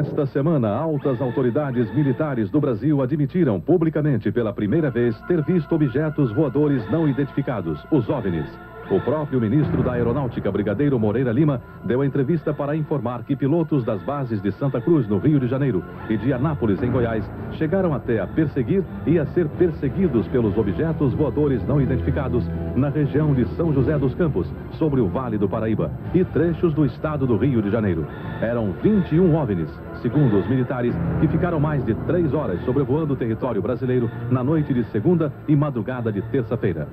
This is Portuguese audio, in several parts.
Nesta semana, altas autoridades militares do Brasil admitiram publicamente pela primeira vez ter visto objetos voadores não identificados, os OVNIs. O próprio ministro da Aeronáutica, Brigadeiro Moreira Lima, deu entrevista para informar que pilotos das bases de Santa Cruz, no Rio de Janeiro, e de Anápolis, em Goiás, chegaram até a perseguir e a ser perseguidos pelos objetos voadores não identificados na região de São José dos Campos, sobre o Vale do Paraíba, e trechos do estado do Rio de Janeiro. Eram 21 OVNIs, segundo os militares, que ficaram mais de 3 horas sobrevoando o território brasileiro na noite de segunda e madrugada de terça-feira.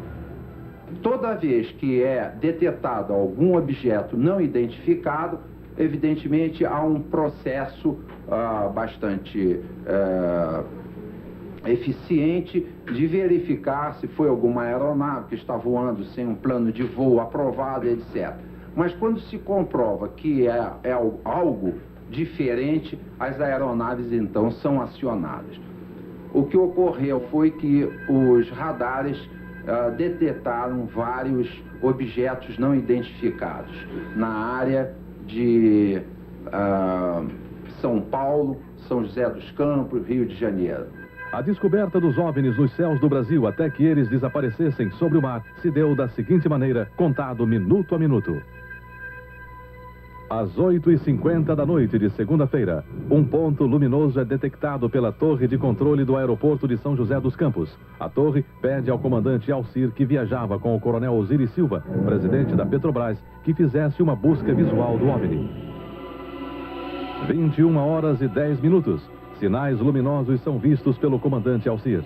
Toda vez que é detectado algum objeto não identificado, evidentemente há um processo bastante eficiente de verificar se foi alguma aeronave que está voando sem um plano de voo aprovado, etc. Mas quando se comprova que é algo diferente, as aeronaves então são acionadas. O que ocorreu foi que os radares detectaram vários objetos não identificados na área de São Paulo, São José dos Campos, Rio de Janeiro. A descoberta dos OVNIs nos céus do Brasil até que eles desaparecessem sobre o mar se deu da seguinte maneira, contado minuto a minuto. Às 8h50 da noite de segunda-feira, um ponto luminoso é detectado pela torre de controle do aeroporto de São José dos Campos. A torre pede ao comandante Alcir, que viajava com o coronel Osiris Silva, presidente da Petrobras, que fizesse uma busca visual do OVNI. 21h10. Sinais luminosos são vistos pelo comandante Alcir.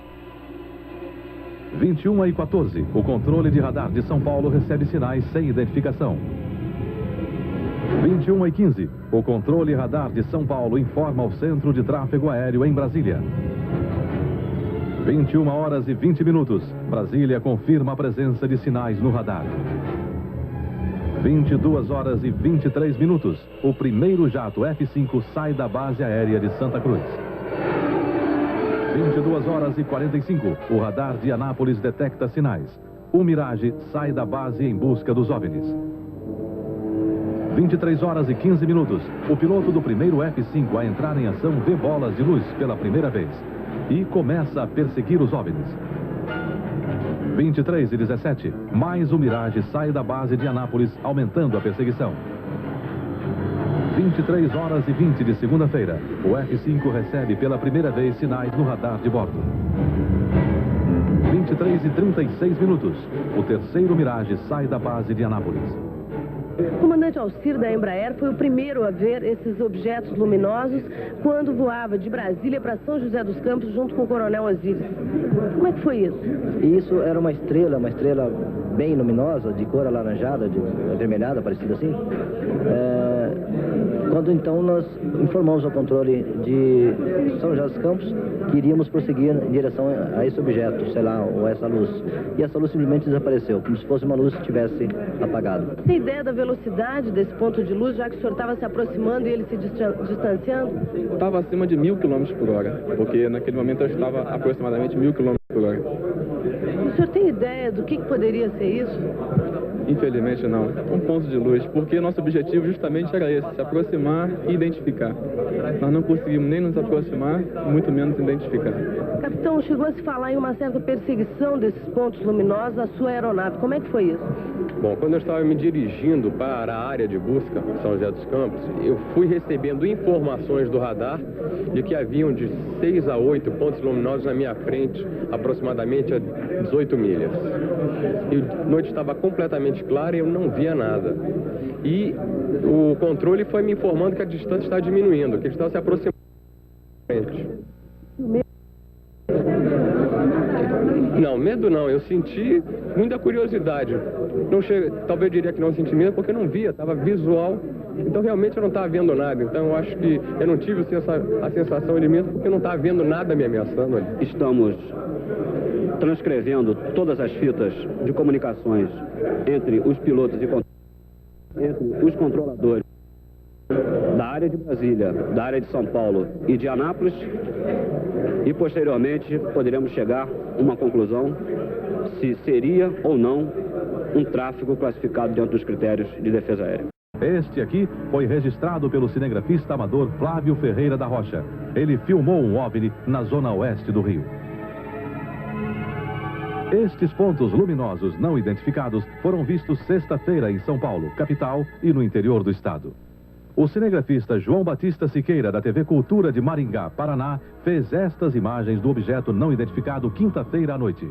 21h14, o controle de radar de São Paulo recebe sinais sem identificação. 21h15, o controle radar de São Paulo informa ao Centro de Tráfego Aéreo em Brasília. 21h20, Brasília confirma a presença de sinais no radar. 22h23, o primeiro jato F-5 sai da base aérea de Santa Cruz. 22h45, o radar de Anápolis detecta sinais. O Mirage sai da base em busca dos OVNIs. 23h15, o piloto do primeiro F-5 a entrar em ação vê bolas de luz pela primeira vez e começa a perseguir os OVNIs. 23h17, mais o Mirage sai da base de Anápolis, aumentando a perseguição. 23h20 de segunda-feira, o F-5 recebe pela primeira vez sinais no radar de bordo. 23h36, o terceiro Mirage sai da base de Anápolis. O comandante Alcir da Embraer foi o primeiro a ver esses objetos luminosos quando voava de Brasília para São José dos Campos junto com o coronel Osiris. Como é que foi isso? Isso era uma estrela bem luminosa, de cor alaranjada, de avermelhada, parecida assim. Quando então nós informamos ao controle de São José dos Campos que iríamos prosseguir em direção a esse objeto, sei lá, ou essa luz. E essa luz simplesmente desapareceu, como se fosse uma luz que tivesse apagado. Tem ideia da velocidade desse ponto de luz, já que o senhor estava se aproximando e ele se distanciando? Estava acima de 1000 km/h, porque naquele momento eu estava aproximadamente 1000 km/h. O senhor tem ideia do que poderia ser isso? Infelizmente não. Um ponto de luz, porque nosso objetivo justamente era esse, se aproximar e identificar. Nós não conseguimos nem nos aproximar, muito menos identificar. Capitão, chegou a se falar em uma certa perseguição desses pontos luminosos à sua aeronave. Como é que foi isso? Bom, quando eu estava me dirigindo para a área de busca, São José dos Campos, eu fui recebendo informações do radar de que haviam de 6 a 8 pontos luminosos na minha frente, aproximadamente a 18 milhas. E a noite estava completamente clara e eu não via nada. E o controle foi me informando que a distância está diminuindo, que eles estão se aproximando da frente. Não, medo não, eu senti muita curiosidade. Talvez eu diria que não senti medo porque eu não via, estava visual. Então realmente eu não estava vendo nada. Então eu acho que eu não tive a sensação de medo porque eu não estava vendo nada me ameaçando ali. Estamos transcrevendo todas as fitas de comunicações entre os pilotos e entre os controladores da área de Brasília, da área de São Paulo e de Anápolis, e posteriormente poderemos chegar a uma conclusão se seria ou não um tráfego classificado dentro dos critérios de defesa aérea. Este aqui foi registrado pelo cinegrafista amador Flávio Ferreira da Rocha. Ele filmou um OVNI na zona oeste do Rio. Estes pontos luminosos não identificados foram vistos sexta-feira em São Paulo, capital, e no interior do estado. O cinegrafista João Batista Siqueira, da TV Cultura de Maringá, Paraná, fez estas imagens do objeto não identificado quinta-feira à noite.